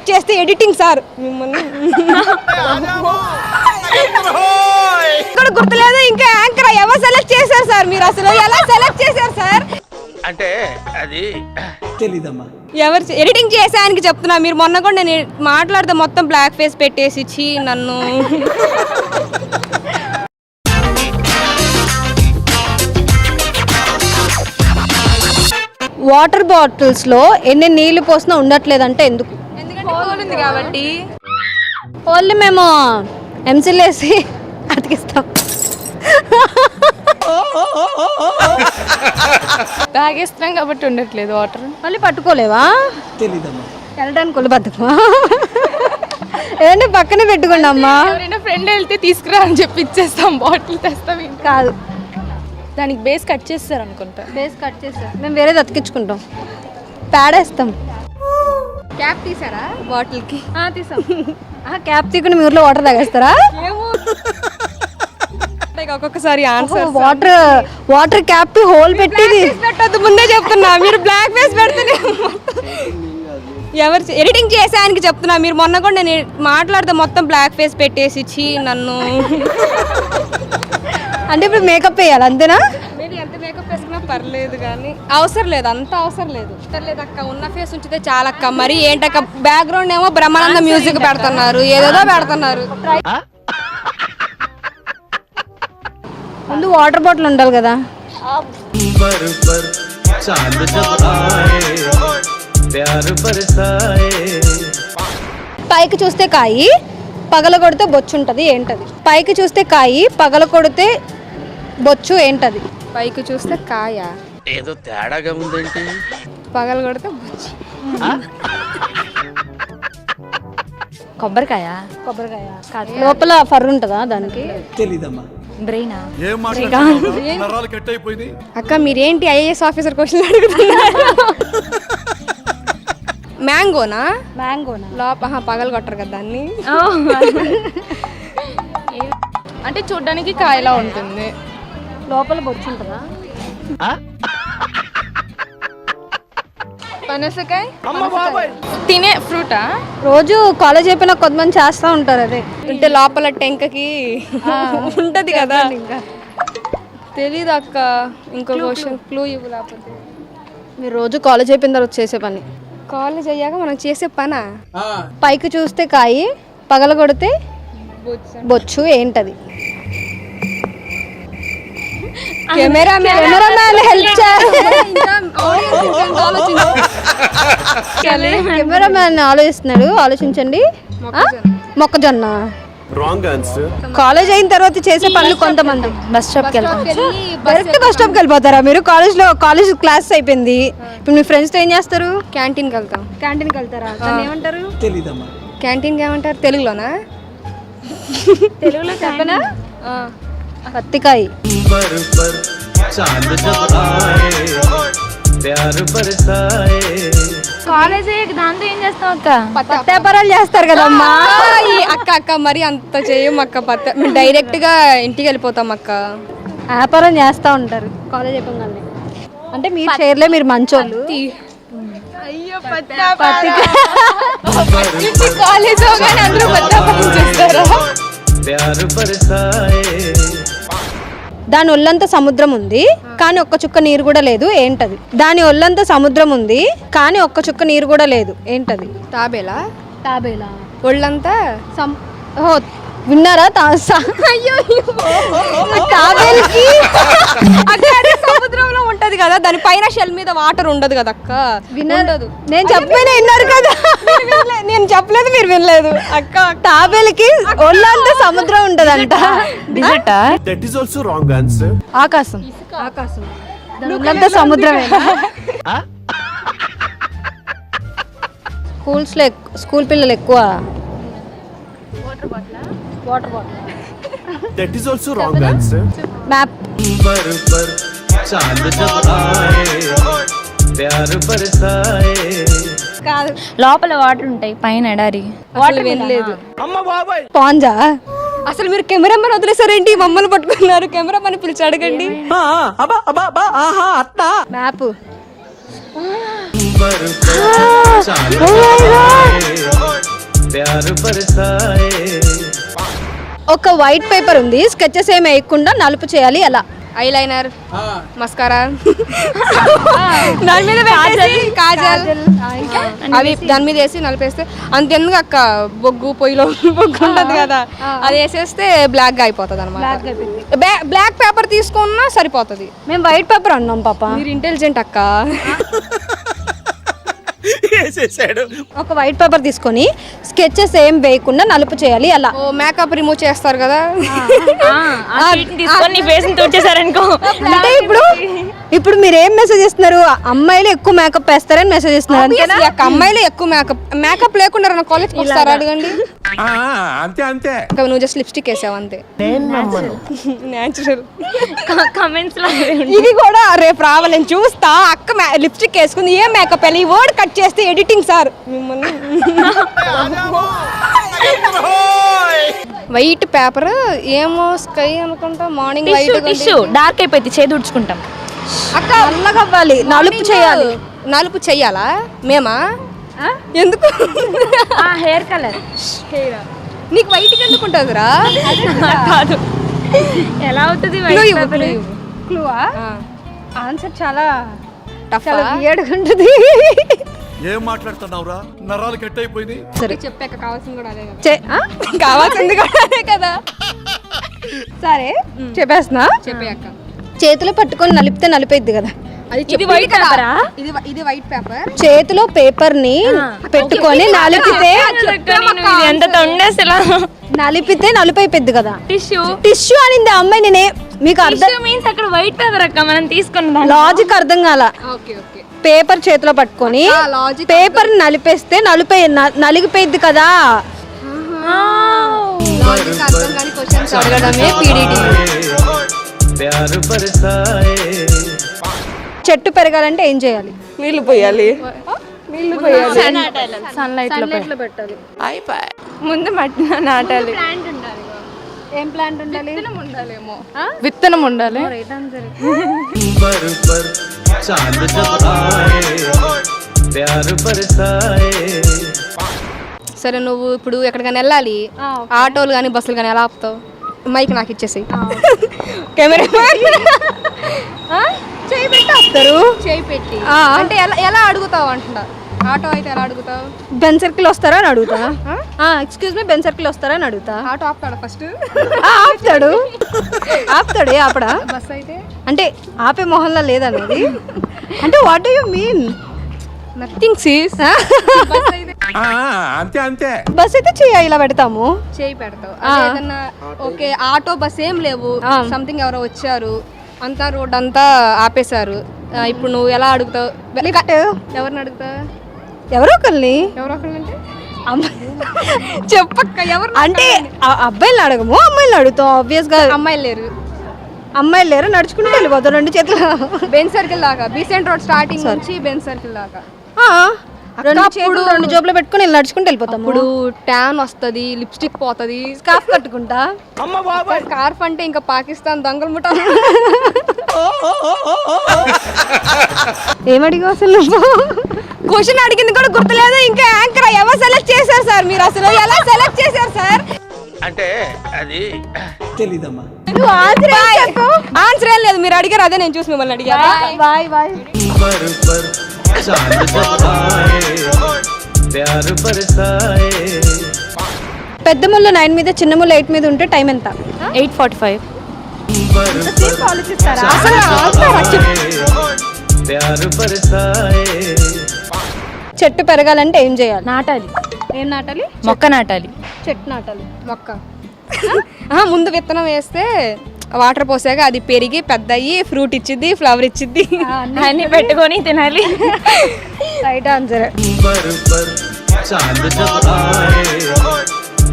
Select చేస్తే editing sir మిమ్మల్ని ఇక్కడ గుర్తులేదు. ఇంకా యాంకర్ ఎవరు సెలెక్ట్ చేశారు సార్? మీరు అసలు ఎలా సెలెక్ట్ చేశారు సార్? అంటే అది తెలీదమ్మా. ఎవరు ఎడిటింగ్ చేసానికి చెప్తున్నా. మీరు మొన్న కూడా నేను మాట్లాడితే మొత్తం బ్లాక్ ఫేస్ పెట్టేసి ఇచ్చి నన్ను వాటర్ బాటిల్స్ లో ఎన్ని నీళ్లు పోసినా ఉండట్లేదంటే ఎందుకు? ఎందుకంటే కాబట్టి ఓన్లీ మేము ఎంసీలు వేసి అతికిస్తాం. తాగేస్తున్నాం కాబట్టి ఉండట్లేదు వాటర్. మళ్ళీ పట్టుకోలేవా? తెలీదమ్మా. వెళ్ళడానికి కొలు బతుకమా? ఏంటి పక్కనే పెట్టుకోండి అమ్మా. ఎవరైనా ఫ్రెండ్ వెళ్తే తీసుకురా అని చెప్పి ఇచ్చేస్తాం, బాటిల్ తెస్తాం. కాదు, దానికి బేస్ కట్ చేస్తారు అనుకుంటా. బేస్ కట్ చేస్తారు, మేము వేరేది అతికించుకుంటాం, పేడేస్తాం. క్యాప్ తీసారా బాటిల్కి? తీసాం. క్యాప్ తీకుండా మీ ఊర్లో వాటర్ తాగేస్తారా? ఒక్కొక్కసారి ఆన్సర్ వాటర్ క్యాప్ హోల్ పెట్టేది పెట్టద్దు, ముందే చెప్తున్నా. మీరు బ్లాక్ ఫేస్ పెడుతున్నా. ఎవరు ఎడిటింగ్ చేసానికి చెప్తున్నా. మీరు మొన్న కూడా నేను మాట్లాడితే మొత్తం బ్లాక్ ఫేస్ పెట్టేసి ఇచ్చి నన్ను అంటే ఇప్పుడు మేకప్ వేయాలి అంతేనా? మీరు ఎంత మేకప్ వేసుకున్నా పర్లేదు, కానీ అవసరం లేదు, అంత అవసరం లేదు. అక్క ఉన్న ఫేస్ ఉంచితే చాలా అక్క. మరి ఏంటక్క బ్యాక్గ్రౌండ్ ఏమో బ్రహ్మానంద మ్యూజిక్ పెడుతున్నారు, ఏదేదో పెడుతున్నారు. ముందు వాటర్ బాటిల్ ఉండాలి కదా. పైకి చూస్తే కాయి, పగల కొడితే బొచ్చు ఉంటది, ఏంటది? పైకి చూస్తే కాయి, పగల కొడితే బొచ్చు ఏంటది? పైకి చూస్తే కాయ, ఏదో తేడాగా ఉందేంటి? పగల కొడితే బొచ్చు. కొబ్బరికాయ. కొబ్బరికాయ కాదు, లోపల ఫర్ ఉంటుందా దానికి? తెలీదమ్మా. బ్రెయినా? అక్క మీరేంటి ఐఏఎస్ ఆఫీసర్ క్వశ్చన్ అడుగుతున్నారు? మ్యాంగోనా? మ్యాంగోనా? లోపల పగలు కొట్టరు కదా దాన్ని. అంటే చూడ్డానికి కాయలా ఉంటుంది, లోపల బొచ్చు ఉంటుందా? పనసకాయ తినే ఫ్రూటా? రోజు కాలేజ్ అయిపోయినా కొంతమంది చేస్తూ ఉంటారు. అదే అంటే లోపల టెంకకి ఉంటది కదా. ఇంకా తెలీదు అక్క. ఇంకో క్వశ్చన్ క్లూ ఇవ్వు. లేకపోతే మీరు రోజు కాలేజ్ అయిపోయిన తర్వాత చేసే పని. కాలేజ్ అయ్యాక మనం చేసే పనా? పైకి చూస్తే కాయి, పగల కొడితే బొచ్చు ఏంటది? కెమెరామ్యాన్ హెల్ప్ కెమెరామ్యాన్ ఆలోచిస్తున్నాడు, ఆలోచించండి. మొక్కజొన్న. కాలేజ్ అయిన తర్వాత చేసే పనులు కొంతమంది బస్ స్టాప్కి వెళ్తాం. డైరెక్ట్ బస్ స్టాప్కి వెళ్ళిపోతారా మీరు? కాలేజ్ క్లాస్ అయిపోయింది, ఇప్పుడు మీ ఫ్రెండ్స్తో ఏం చేస్తారు? క్యాంటీన్కి వెళ్తాం. క్యాంటీన్కి వెళ్తారా? ఏమంటారు? తెలీదమ్మా. క్యాంటీన్కి ఏమంటారు తెలుగులోనా? తెలుగులో చెప్పనా? పత్తికాయ. కాలేజ్ దాంతో ఏం చేస్తాం అక్క? పత్యాపారాలు చేస్తారు కదమ్మా. అక్క మరి అంత చేయం అక్క. డైరెక్ట్ గా ఇంటికి వెళ్ళిపోతాం అక్క. వ్యాపారం చేస్తూ ఉంటారు కాలేజ్ అయిపోగానే. అంటే మీరు చేయలే, మీరు మంచోళ్ళు. కాలేజ్ అందరూ పత్యాపారం చేస్తారా? దాని ఒళ్ళంతా సముద్రం ఉంది కానీ ఒక్క చుక్క నీరు కూడా లేదు, ఏంటది? దాని ఒళ్ళంతా సముద్రం ఉంది కానీ ఒక్క చుక్క నీరు కూడా లేదు, ఏంటది? తాబేలా? తాబేలా? ఒళ్ళంతా విన్నారా? తాబేలుకి సముద్రంలో ఉంటది కదా, దాని పైన షెల్ మీద వాటర్ ఉండదు కదా అక్క. వినదు. నేను చెప్పిన విన్నారు కదా. నేను చెప్పలేదు, మీరు వినలేదు అక్క. తాబేలుకి ఒళ్ళంతా సముద్రం ఉంటదంట. ఆకాశం. ఆకాశం ఒళ్ళంతా సముద్రమే. స్కూల్ పిల్లలు ఎక్కువ water bottle. That is also wrong answer. Map. కాదు, లోపల వాటర్ ఉంటాయి, పైన ఎడారి. వాటర్ వినలేదు. పాంజా. అసలు మీరు కెమెరామెన్ వదిలేసారేంటి? మమ్మల్ని పట్టుకున్నారు. కెమెరామెన్ పిలిచి అడగండి. మ్యాప్. प्यार बरसाए ఒక వైట్ పేపర్ ఉంది, స్కెచెస్ ఏమి వేయకుండా నలుపు చేయాలి ఎలా? ఐలైనర్, మస్కారా, దాని మీద పెట్టేసి కాజల్, అవి దాని మీద వేసి నలిపేస్తే అంతెందుకు అక్క, బొగ్గు పొయ్యిలో బొగ్గు ఉంటుంది కదా, అది వేసేస్తే బ్లాక్ గా అయిపోతుంది అనమాట. బ్లాక్ పేపర్ తీసుకున్నా సరిపోతుంది. మేము వైట్ పేపర్ అన్నాం పాప. మీరు ఇంటెలిజెంట్ అక్క. వేసేసాడు. ఒక వైట్ పేపర్ తీసుకొని స్కెచెస్ ఏం వేయకుండా నలుపు చేయాలి ఎలా? ఓ మేకప్ రిమూవ్ చేస్తారు కదా, తీసుకొని ఫేస్ తుడిచేసారనుకో. అంటే ఇప్పుడు మీరు ఏం మెసేజ్ ఇస్తున్నారు? అమ్మాయిలు ఎక్కువ మేకప్ వేస్తారని మెసేజ్ ఇస్తున్నారు అంతేనా? Obviously అక్క, అమ్మాయిలు ఎక్కువ మేకప్ లేకుండా కాలేజ్కి వస్తారా అడగండి. అంతే అంతే. నువ్వు జస్ట్ లిప్స్టిక్ వేసావు అంతే. న్యాచురల్ కమెంట్స్ లో ఇది కూడా రేపు రావాలి, నేను చూస్తా. అక్క లిప్స్టిక్ వేసుకుంది, ఏ మేకప్ వెళ్ళి ఈ వర్డ్ కట్ చేస్తే ఎడిటింగ్ సార్ మిమ్మల్ని. వైట్ పేపర్ ఏమో స్కై అనుకుంటా, మార్నింగ్ వైట్ టిష్యూ డార్క్ అయిపోయింది, చేయి తుడుచుకుంటాం. అక్క నల్లగా అవ్వాలి, నలుపు చేయాలి. నలుపు చెయ్యాలా మేమా? ఎందుకు? హెయిర్ కలర్ నీకు వైట్ ఎందుకు ఉంటుందిరా? కాదు, ఎలా అవుతుంది క్లూవా? ఆన్సర్ చాలా టఫ్ ఏడుగా ఉంటుంది. ఏం మాట్లాడుతున్నావురా, నరాలు కట్ అయిపోయింది. సరే చెప్పాక కావాల్సింది కూడా అదే కదా. కావాల్సింది కూడా అదే కదా. సరే చెప్పేస్తున్నా. చెప్పాక చేతిలో పట్టుకొని నలిపితే నలిపేద్ది కదా. ఇది వైట్ పేపరా? ఇది వైట్ పేపర్. చేతిలో పేపర్ ని పెట్టుకొని నలిపితే ఎంత తొండేసలా నలిపితే నలుపైపోద్ది కదా. టిష్యూ టిష్యూ అనింది ఆ అమ్మాయి. నేనే మీకు అర్థం మీన్స్ అక్కడ వైట్ పేపర్ అక్క మనం తీసుకున్నాం. లాజిక్ అర్థం కాల. Okay okay. పేపర్ చేతిలో పట్టుకొని లాజిక్ పేపర్ నలిపేస్తే నలిగిపోయిద్ది కదా. లాజిక్ అర్థం కాని క్వశ్చన్స్ అడగడమే పీడీడీ. प्यार बरसाए చెట్టు పెరగాలంటే ఏం చేయాలి? నీళ్లు పోయాలి. సన్లైట్ లో పెట్టాలి. ముందు మట్టి నాటాలి. ఏం ప్లాంట్ ఉండాలి? ఉండాలేమో, విత్తనం ఉండాలి. पर चांद जब आए प्यार बरसाए. సరే నువ్వు ఇప్పుడు ఎక్కడికైనా వెళ్ళాలి, ఆటోలు కానీ బస్సులు కానీ ఎలా ఆపుతావు? మైక్ నాకు ఇచ్చేసి కెమెరా చేయి పెట్టి ఆపుతారు. చేయి పెట్టి అంటే ఎలా అడుగుతావు అంటున్నా. ఆటో అయితే ఎలా అడుగుతావు? బెన్ సర్కిల్ వస్తారా అని అడుగుతా. ఎక్స్క్యూజ్ మీ, బెన్ సర్కిల్ వస్తారా అని అడుగుతా. ఆటో ఆపుతాడు ఫస్ట్. ఆపుతాడు ఆపడా? బస్ అయితే అంటే ఆపే మొహంలో లేదన్నది. అంటే what do you mean? Nothing sees. అంతే అంతే. బస్ అయితే చెయ్యి ఇలా పెడతాము. చేయి పెడతావు. ఏదన్నా ఓకే, ఆటో బస్ ఏం లేవు, సంథింగ్ ఎవరో వచ్చారు, అంతా రోడ్ అంతా ఆపేశారు. ఇప్పుడు నువ్వు ఎలా అడుగుతావు? ఎవరిని అడుగుతావు? ఎవరో ఒకరిని. ఎవరో ఒకరు అంటే చెప్పక్క ఎవరు? అంటే అబ్బాయిలు అడగము, అమ్మాయిలు అడుగుతాం. ఆబ్వియస్ గా అమ్మాయిలు లేరు. అమ్మాయిలు లేరు, నడుచుకుంటూ వెళ్ళిపోతాం రెండు చేతులు. బెన్ సర్కిల్ దాకా, బీసెంట్ రోడ్ స్టార్టింగ్ నుంచి బెన్ సర్కిల్ దాకా రెండు జోబులో పెట్టుకుని నడుచుకుంటూ వెళ్ళిపోతాం. ఇప్పుడు ట్యాన్ వస్తుంది, లిప్స్టిక్ పోతుంది, స్కార్ఫ్ కట్టుకుంటా. స్కార్ఫ్ అంటే ఇంకా పాకిస్తాన్ దొంగల ముఠా. ఏమడిగా అసలు నువ్వు? క్వశ్చన్ అడిగింది కూడా గుర్తులేదు. ఇంకా యాంకర్ ఎవరు సెలెక్ట్ చేశారు సార్? మీరు అసలు ఎలా సెలెక్ట్ చేశారు సార్? అంటే అది తెలీదమ్మా. ఆన్సర్ ఏం లేదు, మీరు అడిగారు అదే నేను చూసి మిమ్మల్ని అడిగా. Bye bye. पर चांद जब आए प्यार बरसाए. పెద్ద ముళ్ళు 9 మీద, చిన్న ముళ్ళు 8 మీద ఉంటే టైం ఎంత? 8:45. प्यार बरसाए. చెట్టు పెరగాలంటే ఏం చేయాలి? నాటాలి. ఏం నాటాలి? మొక్క నాటాలి. చెట్టు నాటాలి. మొక్క ముందు విత్తనం వేస్తే వాటర్ పోసాక అది పెరిగి పెద్ద అయ్యి ఫ్రూట్ ఇచ్చిద్ది, ఫ్లవర్ ఇచ్చిద్ది. అన్ని పెట్టుకొని తినాలి. Right answer. पर चांद जब आए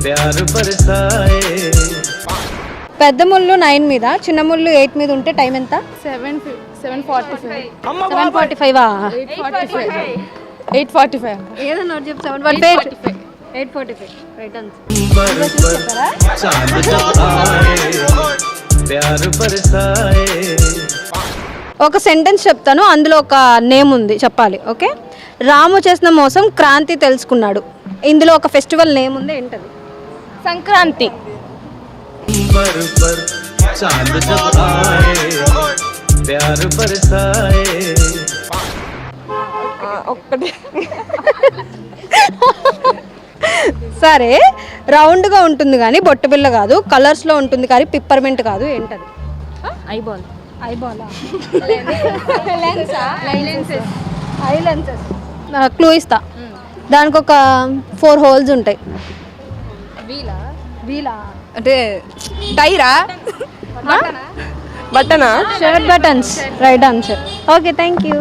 प्यार बरसाए. పెద్ద ముళ్ళు 9 మీద, చిన్న ముళ్ళు 8 మీద ఉంటే టైం ఎంత? 7:45. 7:45. 8:45. ఏదో నోట్ చెప్పు. 7:45. 8:45. Right answer. पर चांद जब आए प्यार बरसाए. ఒక సెంటెన్స్ చెప్తాను, అందులో ఒక నేమ్ ఉంది, చెప్పాలి. ఓకే. రాము చేసిన మోసం క్రాంతి తెలుసుకున్నాడు. ఇందులో ఒక ఫెస్టివల్ నేమ్ ఉంది, ఏంటది? సంక్రాంతి. पर चांद जब आए प्यार बरसाए ఒక్కటి సరే, రౌండ్గా ఉంటుంది కానీ బొట్టు బిల్ల కాదు, కలర్స్లో ఉంటుంది కానీ పిప్పర్మెంట్ కాదు, ఏంటది? ఐబాల్. ఐబాలా? Eye lenses. క్లూ ఇస్తా, దానికి ఒక 4 హోల్స్ ఉంటాయి. వీలా? అంటే టైరా? బట్టనా? Shirt buttons. Right answer. Okay, thank you.